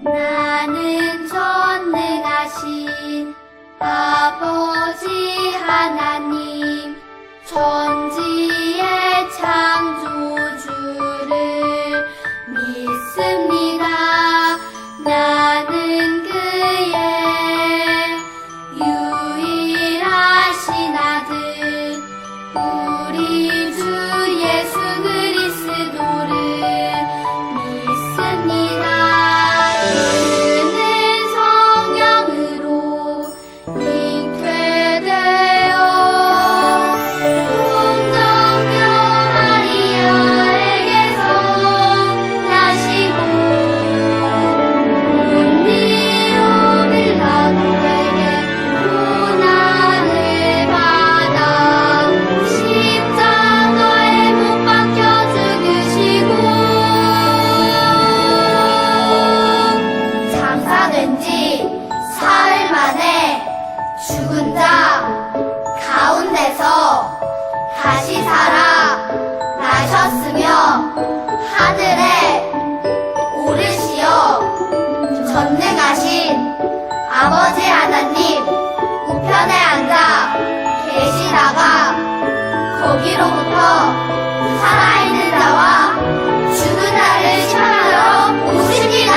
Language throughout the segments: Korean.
나는 전능하신 아버지 하나님 천지의 창조주를 믿습니다. 나는 그의 유일하신 아들 우리 주 예수 그리스도를 믿습니다. 죽은 자 가운데서 다시 살아 나셨으며 하늘에 오르시어 전능하신 아버지 하나님 우편에 앉아 계시다가 거기로부터 살아있는 자와 죽은 자를 심판하러 오십니다.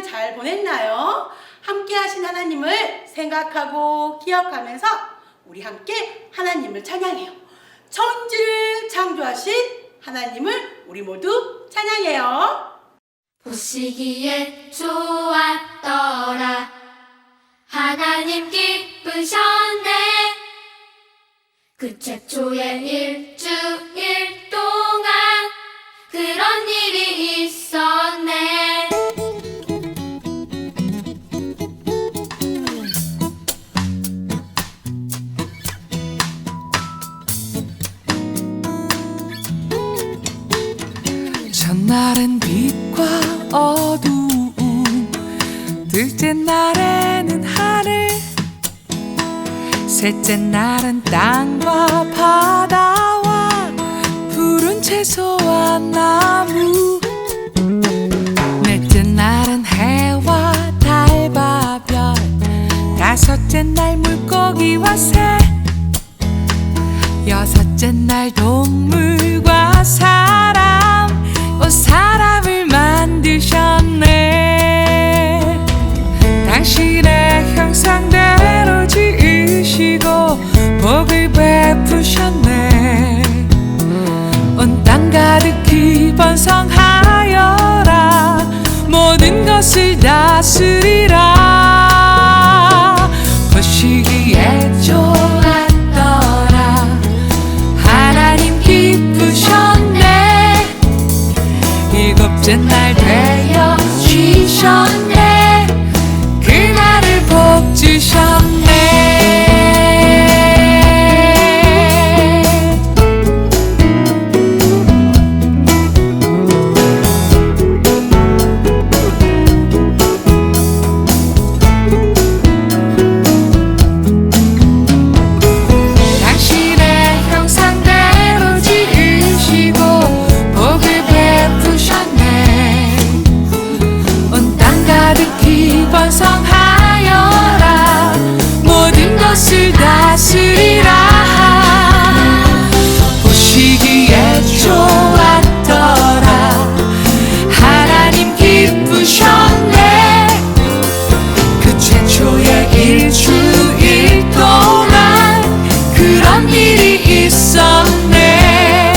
잘 보냈나요? 함께 하신 하나님을 생각하고 기억하면서 우리 함께 하나님을 찬양해요. 천지를 창조하신 하나님을 우리 모두 찬양해요. 보시기에 좋았더라 하나님 기쁘셨네 그 최초의 일주일 동안 그런 일이 있었네. 첫날은 빛과 어두움, 둘째 날에는 하늘, 셋째 날은 땅과 바다와 푸른 채소와 나무, 넷째 날은 해와 달과 별, 다섯째 날 물고기와 새, 여섯째 날 동물과 사람, 사람을 만드셨네. 당신의 형상대로 지으시고 복을 베푸셨네. 온 땅 가득히 번성하여라 모든 것을 다스리라. 보시기에 좋았더라 하나님 기쁘셨네. 일곱째 날 되어 쉬셨네. 그날을 복 주셨네. 당신의 형상대로 지으시고 복을 베푸셨네. 온 땅 가득히 번성하여라. 모든 것을 다스리라. 보시기에 좋았더라. 하나님 기쁘셨네. 그 최초의 일주일 동안 그런 일이 있었네.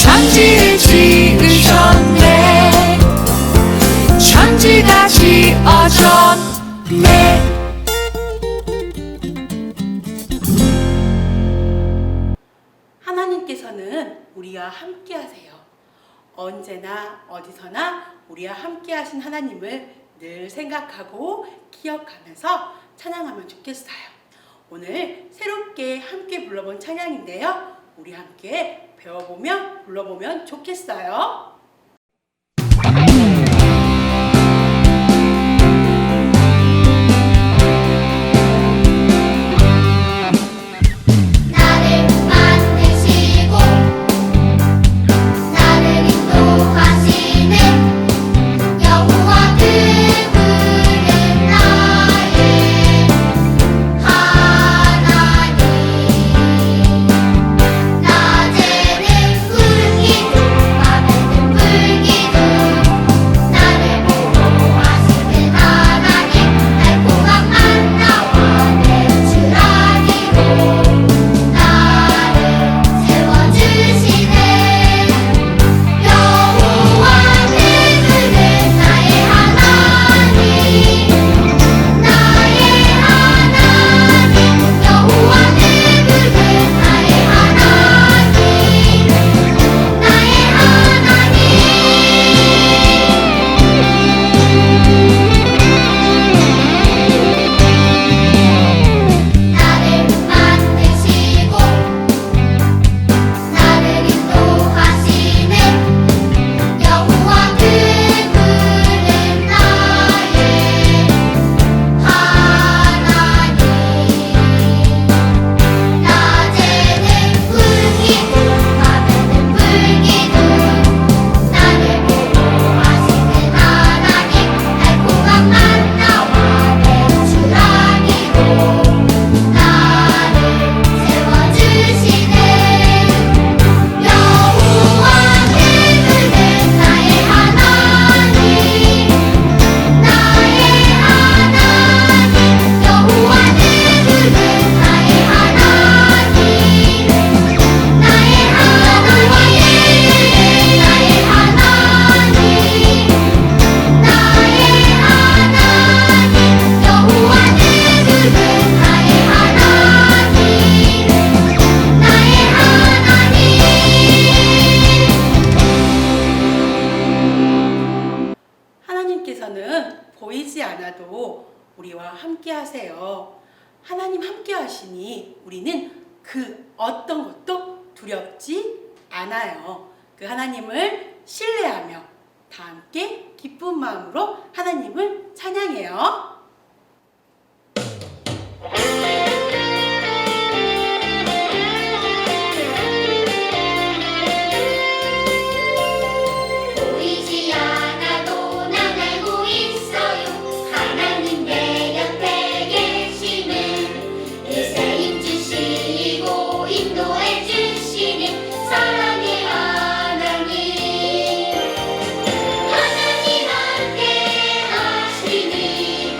천지를 지으셨네. 천지가 지어졌네. 하나님께서는 우리와 함께 하세요. 언제나 어디서나 우리와 함께 하신 하나님을 늘 생각하고 기억하면서 찬양하면 좋겠어요. 오늘 새롭게 함께 불러본 찬양인데요. 우리 함께 배워보며 불러보면 좋겠어요. 나를 만드시고 나를 인도하시는 여호와 그분은 나의 하나님. 낮에는 구름 기둥 밤에는 불기둥 나를 보호하시는 하나님. 달콤한 만나와 내 주라기로 나를 채워주시네. 여호와 그분은 나의 하나님. 나의 하나님. 여호와 그분은 나의 하나님. 나의 하나님. 나를 만드시고 나를 인도하시는 여호와 그분은 나의 하나님. 낮에는 구름 기둥 밤에는 불기둥 나를 보호하시는 하나님. 달콤한 만나와 내 주라기로 나를 채워주시네. 여호와 그분은 나의 하나님. 나의 하나님. 여호와 그분은 나의 하나님. 나의 하나님. 나의 하나님. 나의 하나님. 여호와 그분은 나의 하나님. 나의 하나님. 하나님께서는 보이지 않아도 우리와 함께 하세요. 하나님 함께 하시니 우리는 그 어떤 것도 두렵지 않아요. 그 하나님을 신뢰하며 다 함께 기쁜 마음으로 하나님을 찬양해요. 보이지 않아도 난 알고 있어요. 하나님 내 옆에 계시는 내세임 주시고 인도해 주시는 사랑의 하나님. 하나님 함께 하시니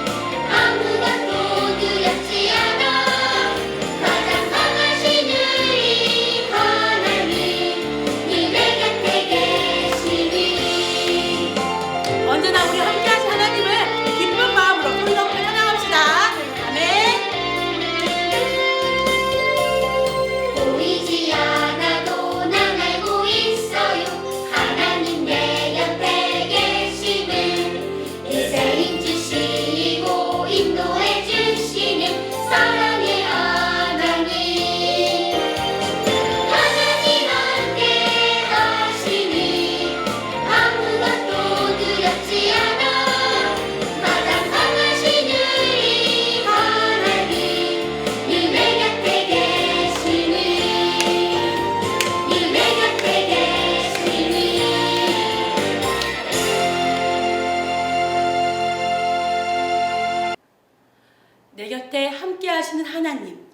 하나님,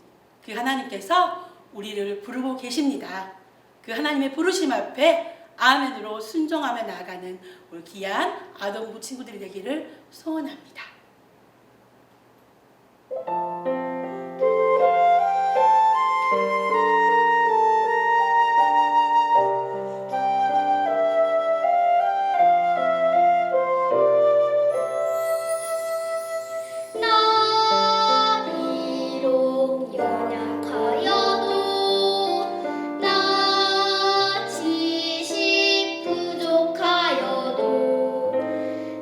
그 하나님께서 우리를 부르고 계십니다. 그 하나님의 부르심 앞에 아멘으로 순종하며 나아가는 우리 귀한 아동부 친구들이 되기를 소원합니다. 나 비록 연약하여도 나 지식 부족하여도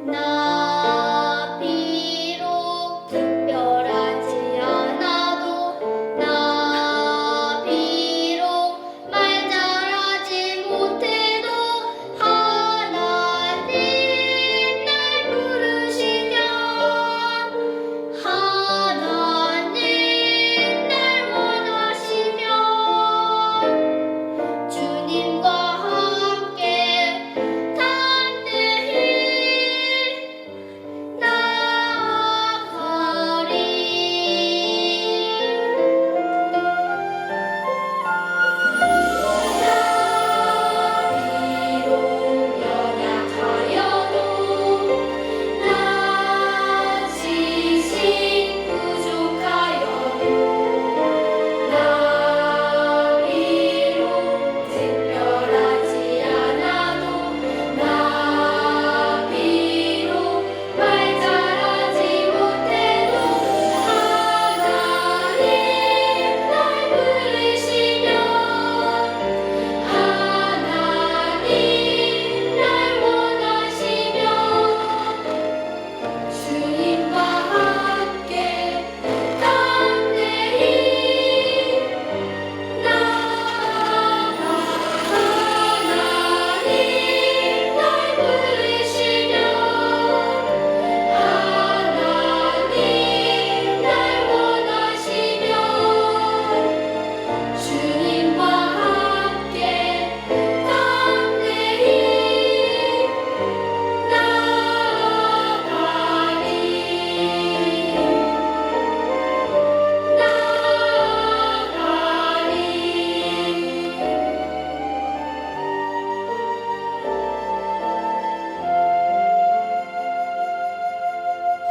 나 비록 특별하지 않아도 나 비록 말 잘하지 못해도 하나님 날 부르시면 하나님 날 원하시면 주님과 함께 담대히 나아가리. 나 비록 연약하여도 나 지식 부족하여도 나 비록 특별하지 않아도 나 비록 말 잘하지 못해도 하나님 날 부르시면 하나님 날 원하시면 주님과 함께 담대히 나아가. 하나님 날 부르시면 하나님 날 원하시면 주님과 함께 담대히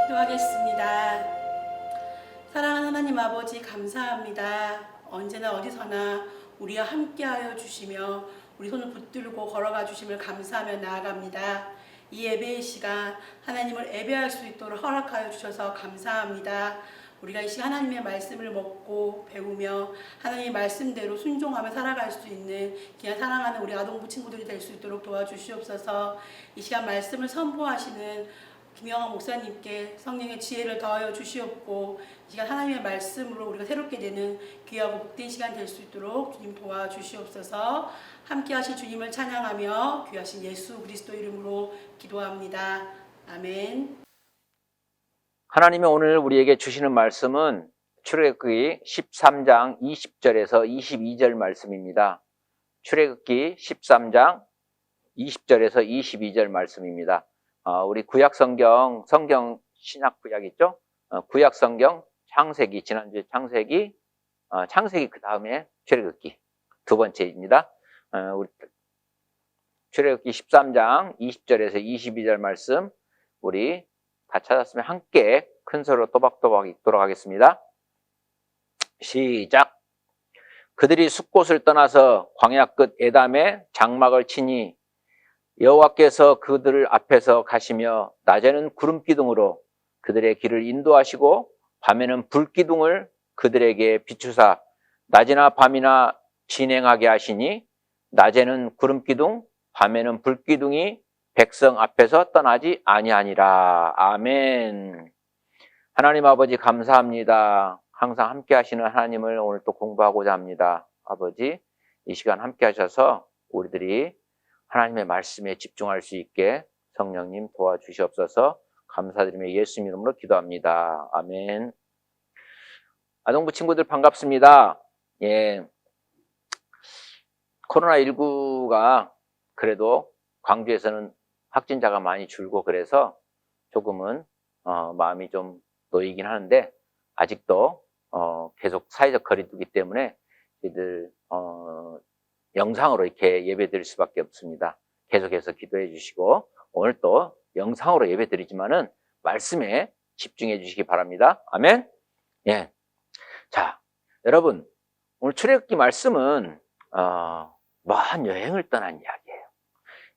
기도하겠습니다. 사랑하는 하나님 아버지 감사합니다. 언제나 어디서나 우리와 함께하여 주시며 우리 손을 붙들고 걸어가 주심을 감사하며 나아갑니다. 이 예배의 시간 하나님을 예배할 수 있도록 허락하여 주셔서 감사합니다. 우리가 이 시간 하나님의 말씀을 먹고 배우며 하나님의 말씀대로 순종하며 살아갈 수 있는 귀한 사랑하는 우리 아동부 친구들이 될 수 있도록 도와주시옵소서. 이 시간 말씀을 선포하시는 김영환 목사님께 성령의 지혜를 더하여 주시옵고 이 시간 하나님의 말씀으로 우리가 새롭게 되는 귀하고 복된 시간 될 수 있도록 주님 도와주시옵소서. 함께 하실 주님을 찬양하며 귀하신 예수 그리스도 이름으로 기도합니다. 아멘. 하나님이 오늘 우리에게 주시는 말씀은 출애굽기 13장 20절에서 22절 말씀입니다. 출애굽기 13장 20절에서 22절 말씀입니다. 우리 구약 성경 신약 구약 있죠? 구약 성경 창세기, 지난주에 창세기 그 다음에 출애굽기 두 번째입니다. 우리 출애굽기 13장 20절에서 22절 말씀 우리 다 찾았으면 함께 큰 소리로 또박또박 읽도록 하겠습니다. 시작. 그들이 숫곳을 떠나서 광야 끝 에담에 장막을 치니 여호와께서 그들 앞에서 가시며 낮에는 구름 기둥으로 그들의 길을 인도하시고 밤에는 불 기둥을 그들에게 비추사 낮이나 밤이나 진행하게 하시니 낮에는 구름 기둥 밤에는 불 기둥이 백성 앞에서 떠나지 아니하니라. 아멘. 하나님 아버지 감사합니다. 항상 함께 하시는 하나님을 오늘 또 공부하고자 합니다. 아버지 이 시간 함께 하셔서 우리들이 하나님의 말씀에 집중할 수 있게 성령님 도와주시옵소서. 감사드리며 예수님 이름으로 기도합니다. 아멘. 아동부 친구들 반갑습니다. 예. 코로나19가 그래도 광주에서는 확진자가 많이 줄고 그래서 조금은 마음이 좀 놓이긴 하는데 아직도 계속 사회적 거리두기 때문에 저희들 영상으로 이렇게 예배 드릴 수밖에 없습니다. 계속해서 기도해 주시고, 오늘 또 영상으로 예배 드리지만은 말씀에 집중해 주시기 바랍니다. 아멘. 예. 자, 여러분, 오늘 출애굽기 말씀은 먼 여행을 떠난 이야기예요.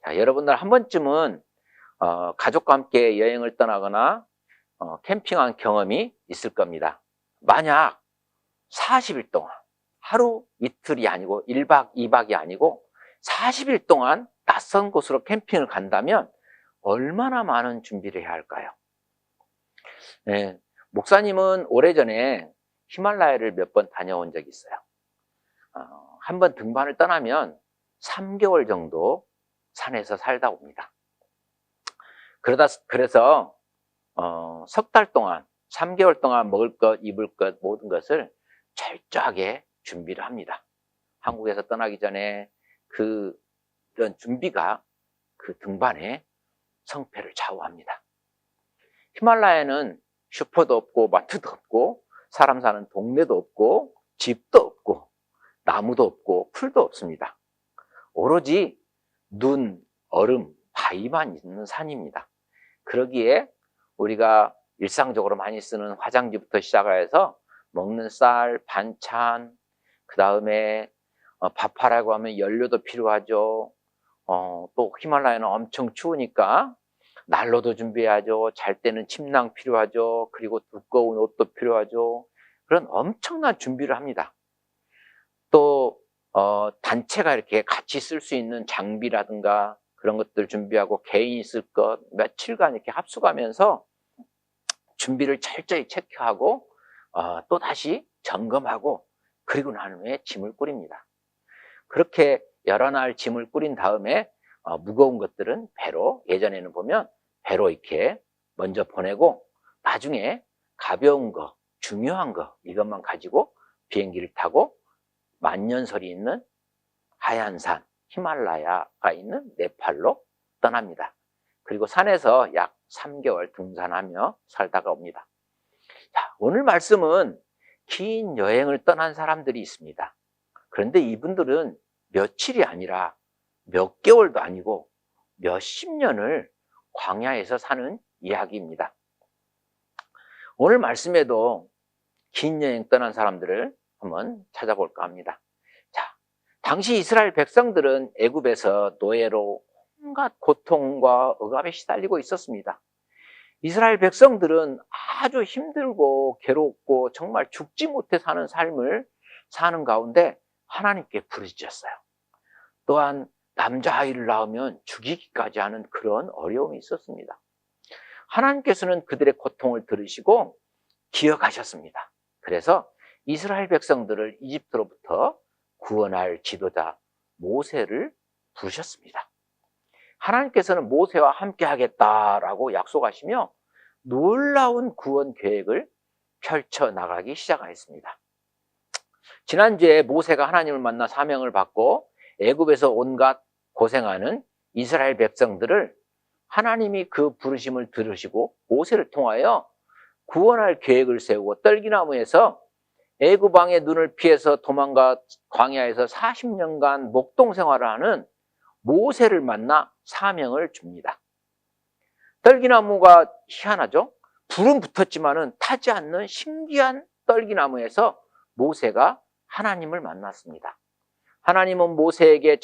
자, 여러분들 한 번쯤은 가족과 함께 여행을 떠나거나 캠핑한 경험이 있을 겁니다. 만약 40일 동안, 하루 이틀이 아니고 1박 2박이 아니고 40일 동안 낯선 곳으로 캠핑을 간다면 얼마나 많은 준비를 해야 할까요? 네, 목사님은 오래전에 히말라야를 몇 번 다녀온 적이 있어요. 한 번 등반을 떠나면 3개월 정도 산에서 살다 옵니다. 그래서 석 달 동안, 3개월 동안 먹을 것, 입을 것, 모든 것을 철저하게 준비를 합니다. 한국에서 떠나기 전에 그런 준비가 그 등반의 성패를 좌우합니다. 히말라야는 슈퍼도 없고 마트도 없고 사람 사는 동네도 없고 집도 없고 나무도 없고 풀도 없습니다. 오로지 눈, 얼음, 바위만 있는 산입니다. 그러기에 우리가 일상적으로 많이 쓰는 화장지부터 시작해서 먹는 쌀, 반찬, 그 다음에 밥하라고 하면 연료도 필요하죠. 또 히말라야는 엄청 추우니까 난로도 준비해야죠. 잘 때는 침낭 필요하죠. 그리고 두꺼운 옷도 필요하죠. 그런 엄청난 준비를 합니다. 또 단체가 이렇게 같이 쓸 수 있는 장비라든가 그런 것들 준비하고 개인이 쓸 것 며칠간 이렇게 합숙하면서 준비를 철저히 체크하고 또 다시 점검하고 그리고 난 후에 짐을 꾸립니다. 그렇게 여러 날 짐을 꾸린 다음에 무거운 것들은 배로, 예전에는 보면 배로 이렇게 먼저 보내고 나중에 가벼운 거, 중요한 거 이것만 가지고 비행기를 타고 만년설이 있는 하얀 산, 히말라야가 있는 네팔로 떠납니다. 그리고 산에서 약 3개월 등산하며 살다가 옵니다. 자, 오늘 말씀은 긴 여행을 떠난 사람들이 있습니다. 그런데 이분들은 며칠이 아니라 몇 개월도 아니고 몇십 년을 광야에서 사는 이야기입니다. 오늘 말씀에도 긴 여행 떠난 사람들을 한번 찾아볼까 합니다. 자, 당시 이스라엘 백성들은 애굽에서 노예로 온갖 고통과 억압에 시달리고 있었습니다. 이스라엘 백성들은 아주 힘들고 괴롭고 정말 죽지 못해 사는 삶을 사는 가운데 하나님께 부르짖었어요. 또한 남자아이를 낳으면 죽이기까지 하는 그런 어려움이 있었습니다. 하나님께서는 그들의 고통을 들으시고 기억하셨습니다. 그래서 이스라엘 백성들을 이집트로부터 구원할 지도자 모세를 부르셨습니다. 하나님께서는 모세와 함께 하겠다라고 약속하시며 놀라운 구원 계획을 펼쳐나가기 시작하였습니다. 지난주에 모세가 하나님을 만나 사명을 받고 애굽에서 온갖 고생하는 이스라엘 백성들을 하나님이 그 부르심을 들으시고 모세를 통하여 구원할 계획을 세우고 떨기나무에서 애굽 왕의 눈을 피해서 도망가 광야에서 40년간 목동 생활을 하는 모세를 만나 사명을 줍니다. 떨기나무가 희한하죠? 불은 붙었지만은 타지 않는 신기한 떨기나무에서 모세가 하나님을 만났습니다. 하나님은 모세에게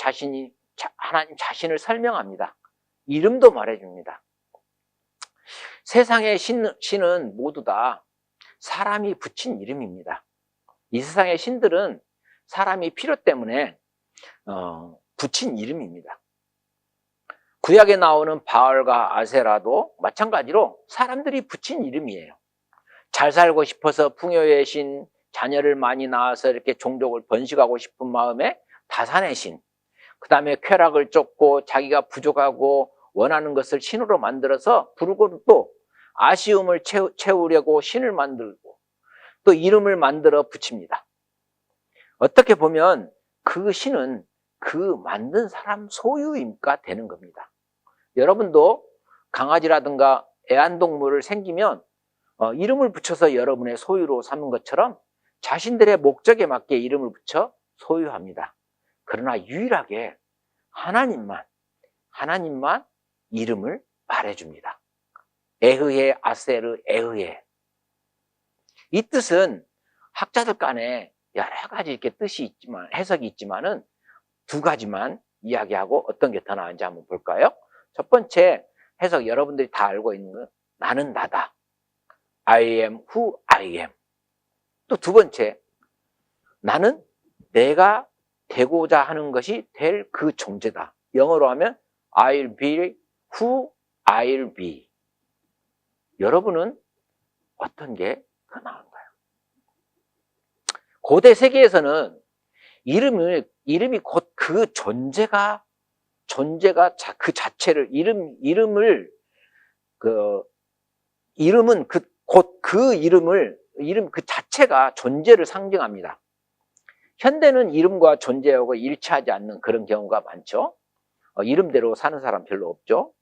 하나님 자신을 설명합니다. 이름도 말해줍니다. 세상의 신은 모두 다 사람이 붙인 이름입니다. 이 세상의 신들은 사람이 필요 때문에 붙인 이름입니다. 구약에 나오는 바알과 아세라도 마찬가지로 사람들이 붙인 이름이에요. 잘 살고 싶어서 풍요의 신, 자녀를 많이 낳아서 이렇게 종족을 번식하고 싶은 마음에 다산의 신, 그 다음에 쾌락을 쫓고 자기가 부족하고 원하는 것을 신으로 만들어서 부르고 또 아쉬움을 채우려고 신을 만들고 또 이름을 만들어 붙입니다. 어떻게 보면 그 신은 그 만든 사람 소유가 되는 겁니다. 여러분도 강아지라든가 애완동물을 생기면 이름을 붙여서 여러분의 소유로 삼는 것처럼 자신들의 목적에 맞게 이름을 붙여 소유합니다. 그러나 유일하게 하나님만 이름을 말해줍니다. 에흐에 아세르 에흐에. 이 뜻은 학자들 간에 여러 가지 이렇게 뜻이 있지만, 해석이 있지만은 두 가지만 이야기하고 어떤 게 더 나은지 한번 볼까요? 첫 번째 해석, 여러분들이 다 알고 있는 건 나는 나다. I am who I am. 또 두 번째, 나는 내가 되고자 하는 것이 될 그 존재다. 영어로 하면 I'll be who I'll be. 여러분은 어떤 게 더 나은가요? 고대 세계에서는 이름이 곧 그 존재가 그 자체를, 이름은 이름 그 자체가 존재를 상징합니다. 현대는 이름과 존재하고 일치하지 않는 그런 경우가 많죠. 이름대로 사는 사람 별로 없죠.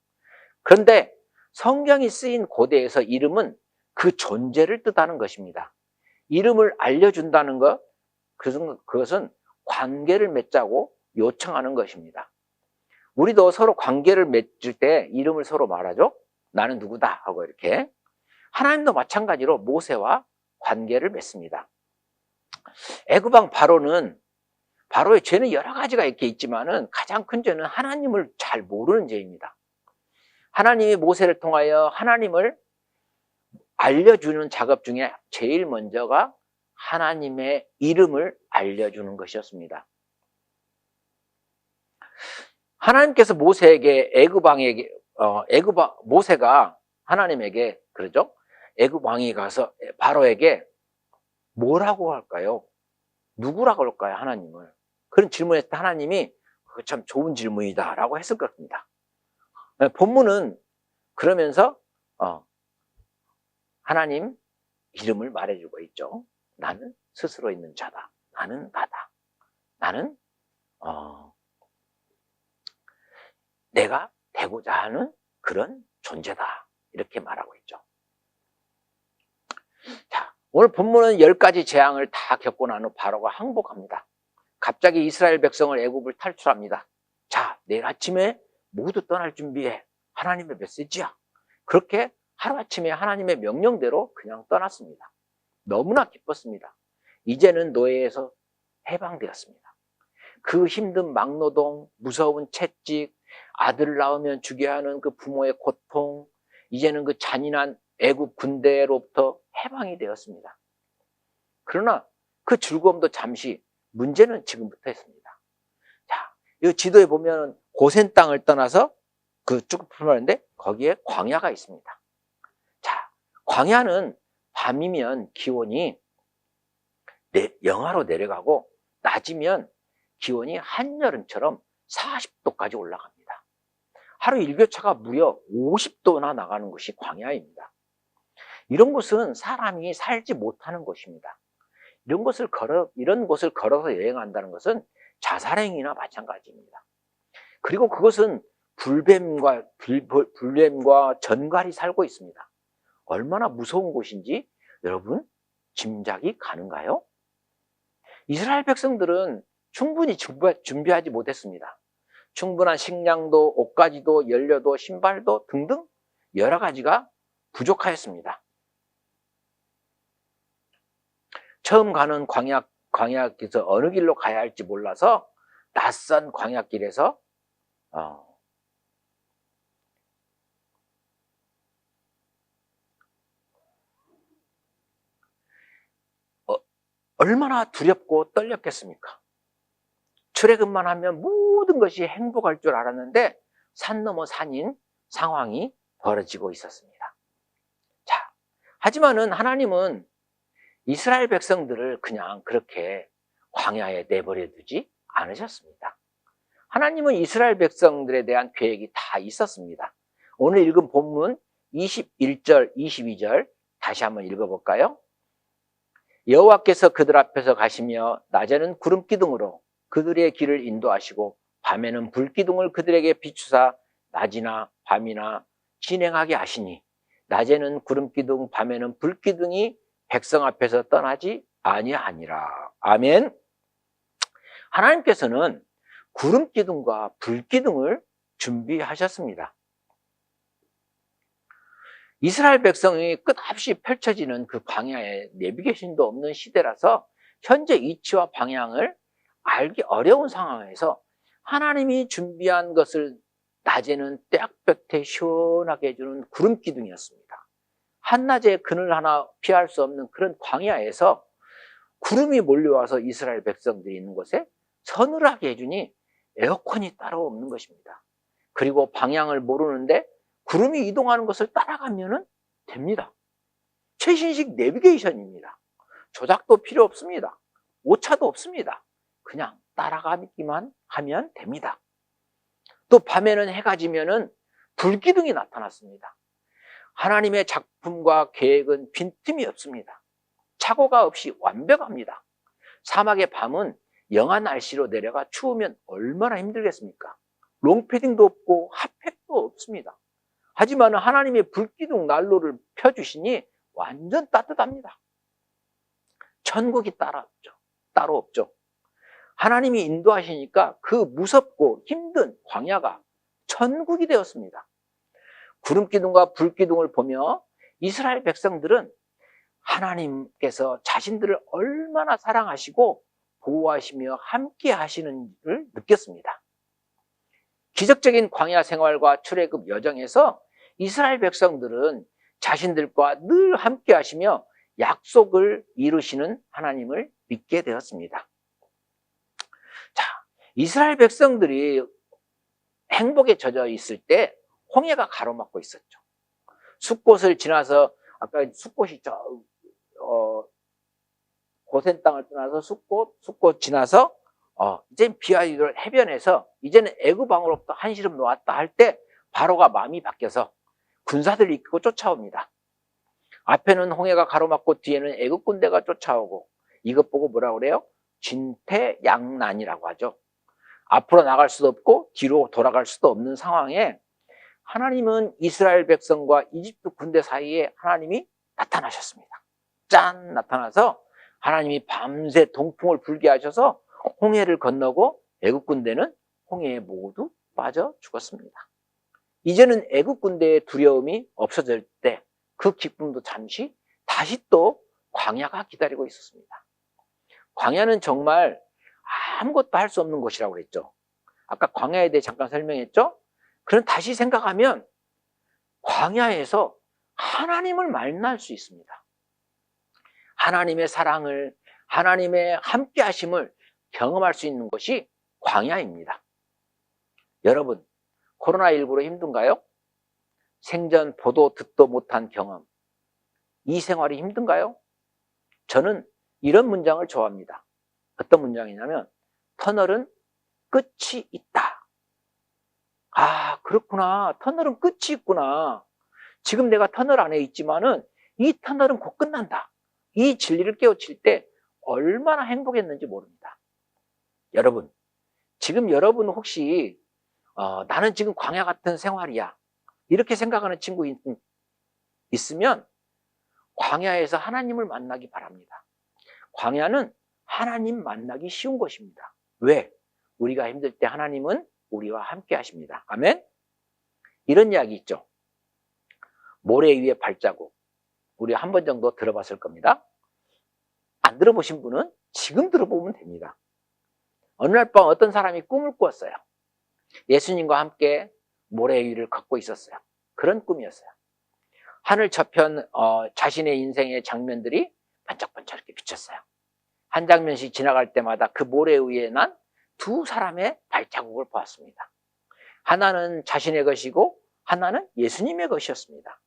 그런데 성경이 쓰인 고대에서 이름은 그 존재를 뜻하는 것입니다. 이름을 알려준다는 것, 그것은 관계를 맺자고 요청하는 것입니다. 우리도 서로 관계를 맺을 때 이름을 서로 말하죠. 나는 누구다 하고 이렇게. 하나님도 마찬가지로 모세와 관계를 맺습니다. 애굽왕 바로의 죄는 여러 가지가 이렇게 있지만은 가장 큰 죄는 하나님을 잘 모르는 죄입니다. 하나님이 모세를 통하여 하나님을 알려주는 작업 중에 제일 먼저가 하나님의 이름을 알려주는 것이었습니다. 하나님께서 모세에게 모세가 하나님에게 그러죠. 애굽 왕이 가서 바로에게 뭐라고 할까요? 누구라고 할까요? 하나님을. 그런 질문했을 때 하나님이 그거 참 좋은 질문이다 라고 했을 겁니다. 본문은 그러면서 하나님 이름을 말해주고 있죠. 나는 스스로 있는 자다. 나는 나다. 나는 내가 되고자 하는 그런 존재다. 이렇게 말하고 있죠. 자, 오늘 본문은 10가지 재앙을 다 겪고 난 후 바로가 항복합니다. 갑자기 이스라엘 백성을 애굽을 탈출합니다. 자, 내일 아침에 모두 떠날 준비해. 하나님의 메시지야. 그렇게 하루아침에 하나님의 명령대로 그냥 떠났습니다. 너무나 기뻤습니다. 이제는 노예에서 해방되었습니다. 그 힘든 막노동, 무서운 채찍, 아들을 낳으면 죽여야 하는 그 부모의 고통, 이제는 그 잔인한 애굽 군대로부터 해방이 되었습니다. 그러나 그 즐거움도 잠시, 문제는 지금부터 있습니다. 자, 이 지도에 보면 고센 땅을 떠나서 그 쭉 풀어봤는데 거기에 광야가 있습니다. 자, 광야는 밤이면 기온이 영하로 내려가고 낮이면 기온이 한여름처럼 40도까지 올라갑니다. 하루 일교차가 무려 50도나 나가는 곳이 광야입니다. 이런 곳은 사람이 살지 못하는 곳입니다. 이런 곳을 걸어서 여행한다는 것은 자살행위나 마찬가지입니다. 그리고 그것은 불뱀과 전갈이 살고 있습니다. 얼마나 무서운 곳인지 여러분 짐작이 가는가요? 이스라엘 백성들은 충분히 준비하지 못했습니다. 충분한 식량도, 옷가지도, 연료도, 신발도 등등 여러 가지가 부족하였습니다. 처음 가는 광야길에서 어느 길로 가야 할지 몰라서 낯선 광야길에서 얼마나 두렵고 떨렸겠습니까? 출애굽만 하면 모든 것이 행복할 줄 알았는데 산 넘어 산인 상황이 벌어지고 있었습니다. 자, 하지만은 하나님은 이스라엘 백성들을 그냥 그렇게 광야에 내버려 두지 않으셨습니다. 하나님은 이스라엘 백성들에 대한 계획이 다 있었습니다. 오늘 읽은 본문 21절, 22절 다시 한번 읽어볼까요? 여호와께서 그들 앞에서 가시며 낮에는 구름 기둥으로 그들의 길을 인도하시고 밤에는 불 기둥을 그들에게 비추사 낮이나 밤이나 진행하게 하시니 낮에는 구름 기둥, 밤에는 불 기둥이 백성 앞에서 떠나지 아니하니라. 아멘. 하나님께서는 구름 기둥과 불 기둥을 준비하셨습니다. 이스라엘 백성이 끝없이 펼쳐지는 그 광야에 내비게이션도 없는 시대라서 현재 위치와 방향을 알기 어려운 상황에서 하나님이 준비한 것을 낮에는 떼약볕에 시원하게 해주는 구름 기둥이었습니다. 한낮에 그늘 하나 피할 수 없는 그런 광야에서 구름이 몰려와서 이스라엘 백성들이 있는 곳에 서늘하게 해주니 에어컨이 따로 없는 것입니다. 그리고 방향을 모르는데 구름이 이동하는 것을 따라가면 됩니다. 최신식 내비게이션입니다. 조작도 필요 없습니다. 오차도 없습니다. 그냥 따라가기만 하면 됩니다. 또 밤에는 해가 지면은 불기둥이 나타났습니다. 하나님의 작품과 계획은 빈틈이 없습니다. 착오가 없이 완벽합니다. 사막의 밤은 영하 날씨로 내려가 추우면 얼마나 힘들겠습니까? 롱패딩도 없고 핫팩도 없습니다. 하지만 하나님의 불기둥 난로를 펴주시니 완전 따뜻합니다. 천국이 따로 없죠. 하나님이 인도하시니까 그 무섭고 힘든 광야가 천국이 되었습니다. 구름기둥과 불기둥을 보며 이스라엘 백성들은 하나님께서 자신들을 얼마나 사랑하시고 보호하시며 함께 하시는지를 느꼈습니다. 기적적인 광야 생활과 출애굽 여정에서 이스라엘 백성들은 자신들과 늘 함께 하시며 약속을 이루시는 하나님을 믿게 되었습니다. 자, 이스라엘 백성들이 행복에 젖어 있을 때 홍해가 가로막고 있었죠. 숫곳을 지나서 아까 숫곳이 고센 땅을 떠나서 숫곳 지나서 이제 비하이돌 해변에서 이제는 애굽왕으로부터 한시름 놓았다 할 때 바로가 마음이 바뀌어서 군사들을 이끌고 쫓아옵니다. 앞에는 홍해가 가로막고 뒤에는 애굽 군대가 쫓아오고 이것 보고 뭐라고 그래요? 진퇴양난이라고 하죠. 앞으로 나갈 수도 없고 뒤로 돌아갈 수도 없는 상황에 하나님은 이스라엘 백성과 이집트 군대 사이에 하나님이 나타나셨습니다. 짠! 나타나서 하나님이 밤새 동풍을 불게 하셔서 홍해를 건너고 애굽 군대는 홍해에 모두 빠져 죽었습니다. 이제는 애굽 군대의 두려움이 없어질 때 그 기쁨도 잠시 다시 또 광야가 기다리고 있었습니다. 광야는 정말 아무것도 할 수 없는 곳이라고 그랬죠. 아까 광야에 대해 잠깐 설명했죠. 그럼 다시 생각하면 광야에서 하나님을 만날 수 있습니다. 하나님의 사랑을, 하나님의 함께 하심을 경험할 수 있는 곳이 광야입니다. 여러분, 코로나19로 힘든가요? 생전 보도 듣도 못한 경험, 이 생활이 힘든가요? 저는 이런 문장을 좋아합니다. 어떤 문장이냐면 터널은 끝이 있다. 아, 그렇구나. 터널은 끝이 있구나. 지금 내가 터널 안에 있지만은 이 터널은 곧 끝난다. 이 진리를 깨우칠 때 얼마나 행복했는지 모릅니다. 여러분, 지금 여러분 혹시 나는 지금 광야 같은 생활이야. 이렇게 생각하는 친구 있으면 광야에서 하나님을 만나기 바랍니다. 광야는 하나님 만나기 쉬운 곳입니다. 왜? 우리가 힘들 때 하나님은 우리와 함께 하십니다. 아멘? 이런 이야기 있죠. 모래 위에 발자국. 우리 한 번 정도 들어봤을 겁니다. 안 들어보신 분은 지금 들어보면 됩니다. 어느 날 밤 어떤 사람이 꿈을 꾸었어요. 예수님과 함께 모래 위를 걷고 있었어요. 그런 꿈이었어요. 하늘 저편 자신의 인생의 장면들이 반짝반짝 이렇게 비쳤어요. 한 장면씩 지나갈 때마다 그 모래 위에 난 두 사람의 발자국을 보았습니다. 하나는 자신의 것이고 하나는 예수님의 것이었습니다.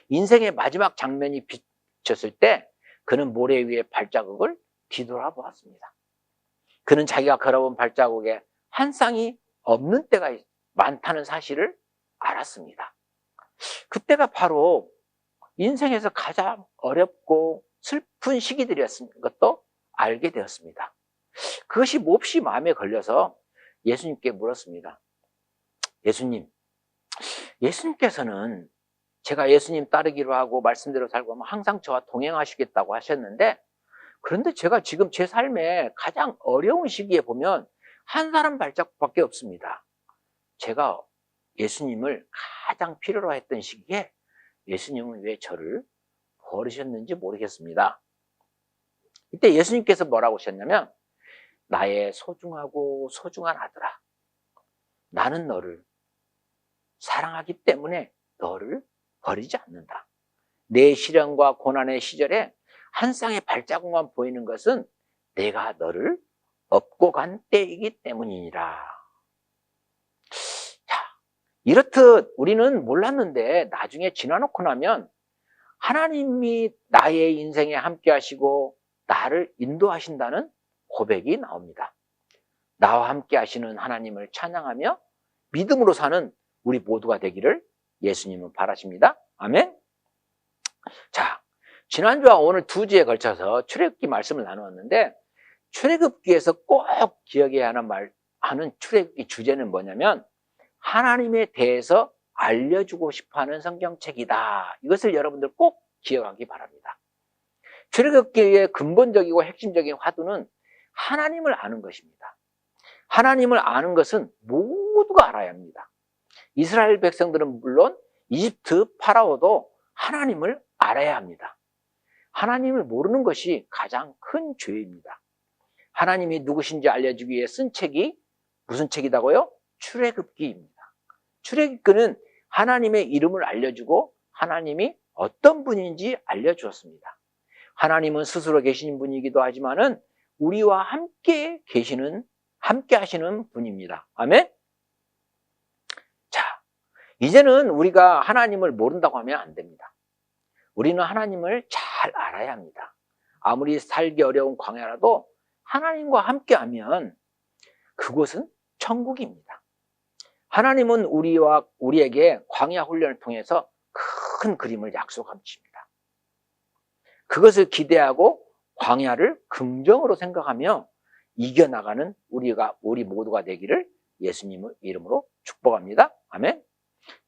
인생의 마지막 장면이 비쳤을 때 그는 모래 위의 발자국을 뒤돌아보았습니다. 그는 자기가 걸어본 발자국에 한 쌍이 없는 때가 많다는 사실을 알았습니다. 그때가 바로 인생에서 가장 어렵고 슬픈 시기들이었던 것도 알게 되었습니다. 그것이 몹시 마음에 걸려서 예수님께 물었습니다. 예수님께서는 제가 예수님 따르기로 하고 말씀대로 살고 하면 항상 저와 동행하시겠다고 하셨는데 그런데 제가 지금 제 삶에 가장 어려운 시기에 보면 한 사람 발자국밖에 없습니다. 제가 예수님을 가장 필요로 했던 시기에 예수님은 왜 저를 버리셨는지 모르겠습니다. 이때 예수님께서 뭐라고 하셨냐면, 나의 소중하고 소중한 아들아, 나는 너를 사랑하기 때문에 너를 버리지 않는다. 내 시련과 고난의 시절에 한 쌍의 발자국만 보이는 것은 내가 너를 업고 간 때이기 때문이니라. 자, 이렇듯 우리는 몰랐는데 나중에 지나놓고 나면 하나님이 나의 인생에 함께 하시고 나를 인도하신다는 고백이 나옵니다. 나와 함께 하시는 하나님을 찬양하며 믿음으로 사는 우리 모두가 되기를 예수님은 바라십니다. 아멘. 자, 지난주와 오늘 두 주에 걸쳐서 출애굽기 말씀을 나누었는데, 출애굽기에서 꼭 기억해야 하는 출애굽기 주제는 뭐냐면, 하나님에 대해서 알려주고 싶어하는 성경책이다. 이것을 여러분들 꼭 기억하기 바랍니다. 출애굽기의 근본적이고 핵심적인 화두는 하나님을 아는 것입니다. 하나님을 아는 것은 모두가 알아야 합니다. 이스라엘 백성들은 물론 이집트 파라오도 하나님을 알아야 합니다. 하나님을 모르는 것이 가장 큰 죄입니다. 하나님이 누구신지 알려주기 위해 쓴 책이 무슨 책이라고요? 출애굽기입니다. 출애굽기는 하나님의 이름을 알려주고 하나님이 어떤 분인지 알려주었습니다. 하나님은 스스로 계신 분이기도 하지만은 우리와 함께 하시는 분입니다. 아멘? 자, 이제는 우리가 하나님을 모른다고 하면 안 됩니다. 우리는 하나님을 잘 알아야 합니다. 아무리 살기 어려운 광야라도 하나님과 함께 하면 그곳은 천국입니다. 하나님은 우리에게 광야 훈련을 통해서 큰 그림을 약속하십니다. 그것을 기대하고 광야를 긍정으로 생각하며 이겨나가는 우리 모두가 되기를 예수님의 이름으로 축복합니다. 아멘.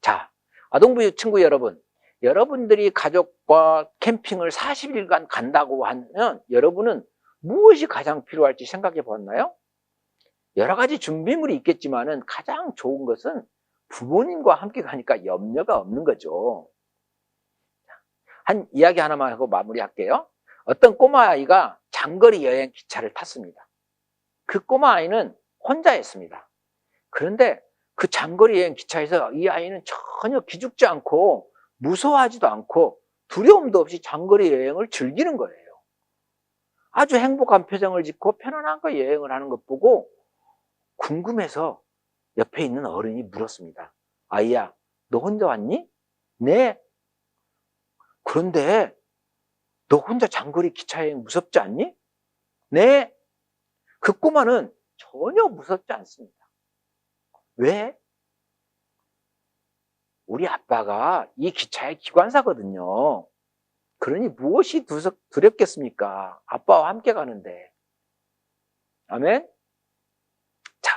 자, 아동부 친구 여러분, 여러분들이 가족과 캠핑을 40일간 간다고 하면 여러분은 무엇이 가장 필요할지 생각해 보았나요? 여러 가지 준비물이 있겠지만은 가장 좋은 것은 부모님과 함께 가니까 염려가 없는 거죠. 한 이야기 하나만 하고 마무리할게요. 어떤 꼬마아이가 장거리 여행 기차를 탔습니다. 그 꼬마아이는 혼자였습니다. 그런데 그 장거리 여행 기차에서 이 아이는 전혀 기죽지 않고 무서워하지도 않고 두려움도 없이 장거리 여행을 즐기는 거예요. 아주 행복한 표정을 짓고 편안하게 여행을 하는 것 보고 궁금해서 옆에 있는 어른이 물었습니다. 아이야, 너 혼자 왔니? 네. 그런데 너 혼자 장거리 기차 여행 무섭지 않니? 네. 그 꼬마는 전혀 무섭지 않습니다. 왜? 우리 아빠가 이 기차의 기관사거든요. 그러니 무엇이 두렵겠습니까? 아빠와 함께 가는데. 아멘? 자,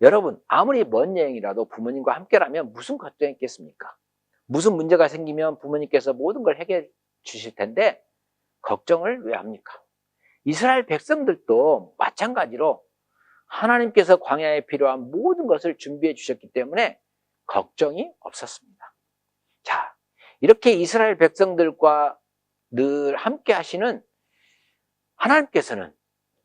여러분, 아무리 먼 여행이라도 부모님과 함께라면 무슨 걱정이 있겠습니까? 무슨 문제가 생기면 부모님께서 모든 걸 해결해 주실 텐데 걱정을 왜 합니까? 이스라엘 백성들도 마찬가지로 하나님께서 광야에 필요한 모든 것을 준비해 주셨기 때문에 걱정이 없었습니다. 자, 이렇게 이스라엘 백성들과 늘 함께 하시는 하나님께서는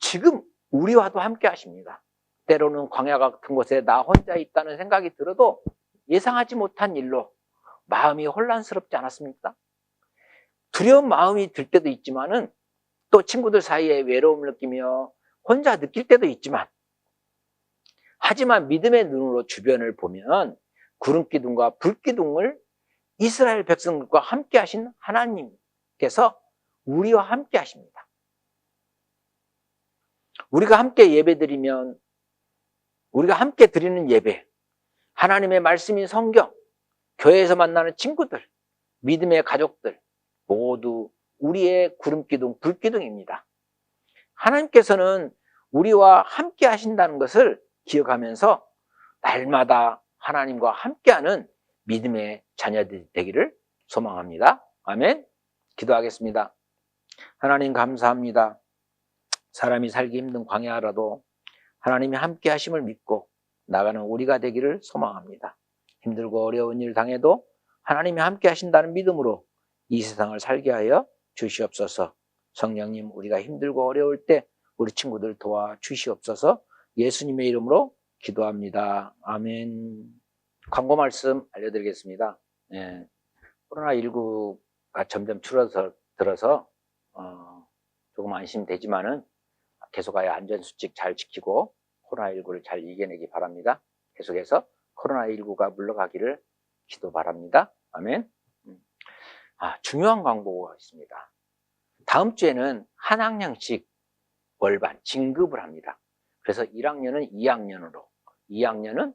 지금 우리와도 함께 하십니다. 때로는 광야 같은 곳에 나 혼자 있다는 생각이 들어도 예상하지 못한 일로 마음이 혼란스럽지 않았습니까? 두려운 마음이 들 때도 있지만은 또 친구들 사이에 외로움을 느끼며 혼자 느낄 때도 있지만, 하지만 믿음의 눈으로 주변을 보면 구름기둥과 불기둥을 이스라엘 백성들과 함께 하신 하나님께서 우리와 함께 하십니다. 우리가 함께 예배드리면, 우리가 함께 드리는 예배, 하나님의 말씀인 성경, 교회에서 만나는 친구들, 믿음의 가족들 모두 우리의 구름기둥, 불기둥입니다. 하나님께서는 우리와 함께 하신다는 것을 기억하면서 날마다 하나님과 함께하는 믿음의 자녀들이 되기를 소망합니다. 아멘. 기도하겠습니다. 하나님 감사합니다. 사람이 살기 힘든 광야라도 하나님이 함께 하심을 믿고 나가는 우리가 되기를 소망합니다. 힘들고 어려운 일 당해도 하나님이 함께 하신다는 믿음으로 이 세상을 살게 하여 주시옵소서. 성령님, 우리가 힘들고 어려울 때 우리 친구들 도와주시옵소서. 예수님의 이름으로 기도합니다. 아멘. 광고 말씀 알려드리겠습니다. 예, 코로나19가 점점 줄어들어서 조금 안심되지만은 계속하여 안전수칙 잘 지키고 코로나19를 잘 이겨내기 바랍니다. 계속해서 코로나19가 물러가기를 기도 바랍니다. 아멘. 중요한 광고가 있습니다. 다음 주에는 한 학년씩 월반 진급을 합니다. 그래서 1학년은 2학년으로, 2학년은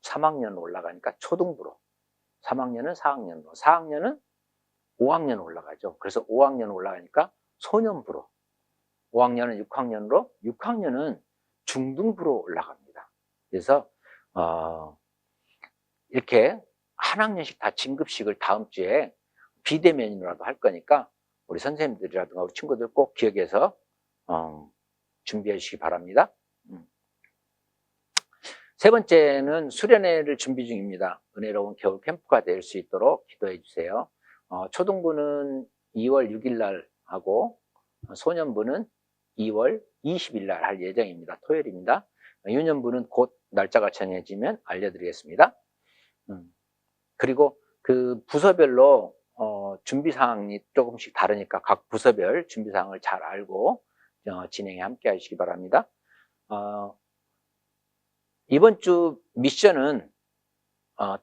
3학년 올라가니까 초등부로, 3학년은 4학년으로, 4학년은 5학년 올라가죠. 그래서 5학년 올라가니까 소년부로, 5학년은 6학년으로, 6학년은 중등부로 올라갑니다. 그래서 이렇게 한 학년씩 다 진급식을 다음 주에 비대면이라도 할 거니까 우리 선생님들이라든가 우리 친구들 꼭 기억해서 준비해 주시기 바랍니다. 세 번째는 수련회를 준비 중입니다. 은혜로운 겨울 캠프가 될 수 있도록 기도해 주세요. 초등부는 2월 6일 날 하고 소년부는 2월 20일 날 할 예정입니다. 토요일입니다. 유년부는 곧 날짜가 정해지면 알려드리겠습니다. 그리고 그 부서별로 준비사항이 조금씩 다르니까 각 부서별 준비사항을 잘 알고 진행에 함께 하시기 바랍니다. 이번 주 미션은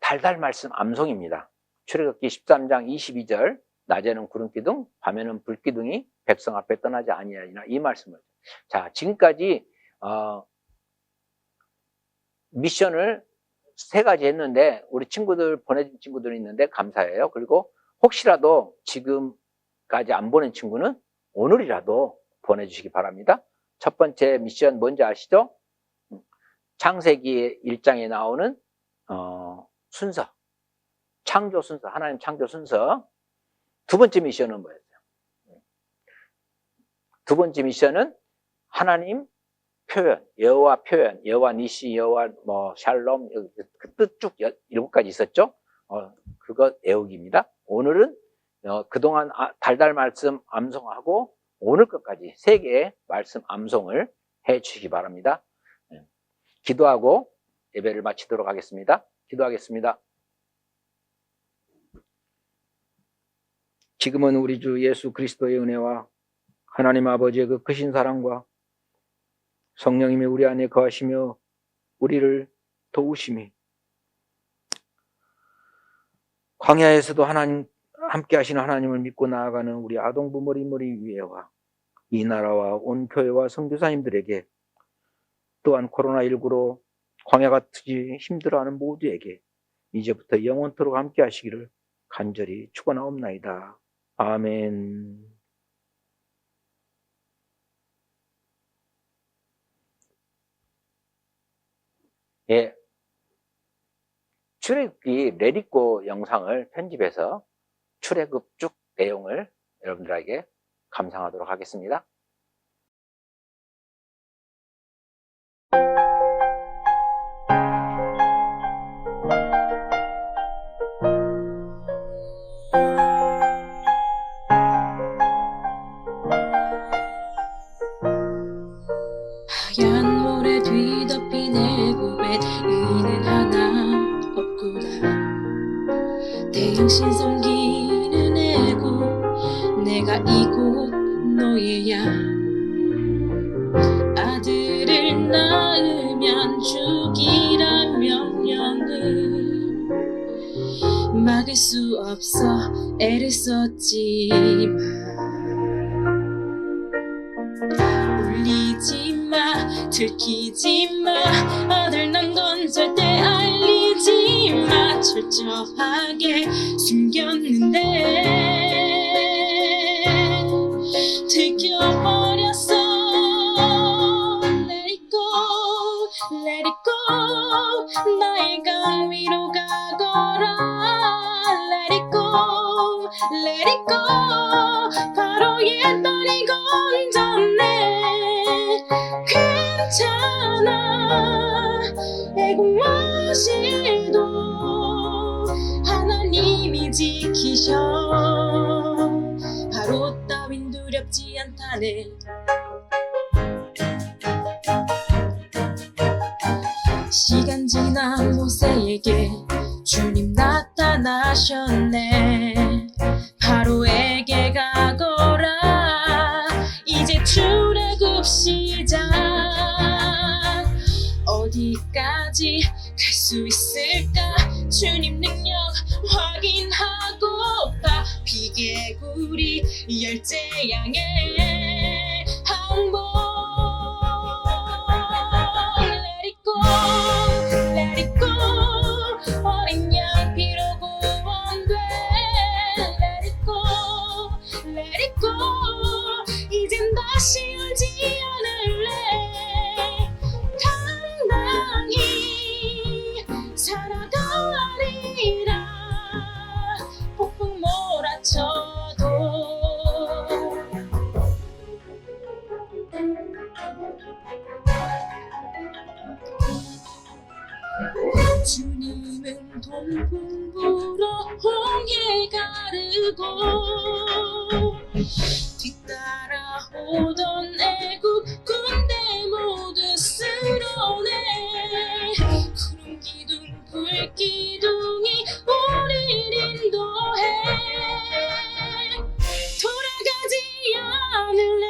달달 말씀 암송입니다. 출애굽기 13장 22절 낮에는 구름기둥 밤에는 불기둥이 백성 앞에 떠나지 아니하리라, 이 말씀을. 자, 지금까지 미션을 3가지 했는데 우리 친구들 보내준 친구들이 있는데 감사해요. 그리고 혹시라도 지금까지 안 보낸 친구는 오늘이라도 보내주시기 바랍니다. 첫 번째 미션 뭔지 아시죠? 창세기 1장에 나오는 순서, 창조 순서, 하나님 창조 순서. 두 번째 미션은 뭐였어요? 두 번째 미션은 하나님 표현, 여호와 표현, 여호와 니시, 여호와 샬롬, 그 뜻 쭉 7가지 있었죠? 그거 외우기입니다. 오늘은 그동안 달달 말씀 암송하고 오늘 것까지 3개의 말씀 암송을 해 주시기 바랍니다. 기도하고 예배를 마치도록 하겠습니다. 기도하겠습니다. 지금은 우리 주 예수 그리스도의 은혜와 하나님 아버지의 그 크신 사랑과 성령님이 우리 안에 거하시며 우리를 도우심이, 광야에서도 하나님 함께 하시는 하나님을 믿고 나아가는 우리 아동부 머리머리 위에와 이 나라와 온 교회와 선교사님들에게, 또한 코로나19로 광야 같이 힘들어하는 모두에게 이제부터 영원토록 함께 하시기를 간절히 축원하옵나이다. 아멘. 예, 출애굽기 레디꼬 영상을 편집해서 출애굽 쭉 내용을 여러분들에게 감상하도록 하겠습니다. 하얀 모래 뒤덮인 애굽엔 의는 하나 없구나. 대형 신성 기는 애굽, 내가 이곳 노예야. 아들을 낳으면 죽이란 명령을 막을 수 없어 애를 썼지만, 울리지마 들키지마, 아들 난 건 절대 알리지마. 철저하게 숨겼는데 들켜버렸어. Let it go, let it go. 나의 강 위로 가거라. Let it go, let it go. 바로의 딸이 건져 않아. 애국마시도 하나님이 지키셔. 바로 따윈 두렵지 않다네. 시간 지난 모세에게 주님 나타나셨네. 바로에게 가거라. 이제 출애굽 시작. 어디까지 갈 수 있을까? 주님 능력 확인하고파. 비개구리 열재양의 항복. Let it go, let it go. 어린 양 피로 구원돼. Let it go, let it go. 이젠 다시 울지 않을래. 당당히 살아가리라. 폭풍 몰아쳐도. 주님은 동풍 불어 홍해 가르고 뒤따라오던 애국 군대 모두 쓸어내. 구름 기둥 불 기둥이 우릴 인도해. 돌아가지 않을래.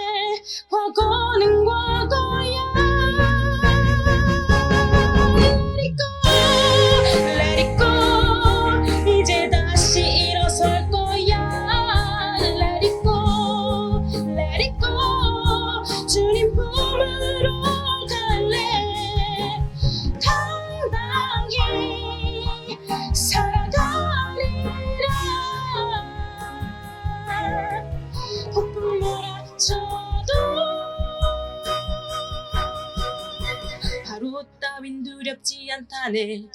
과거는 과거야. Let it go, 이제 다시 일어설 거야. Let it go, let it go. 주님 품으로 갈래. 당당히 살아가리라. 폭풍 몰아쳐도 바로 따윈 두렵지 않다네.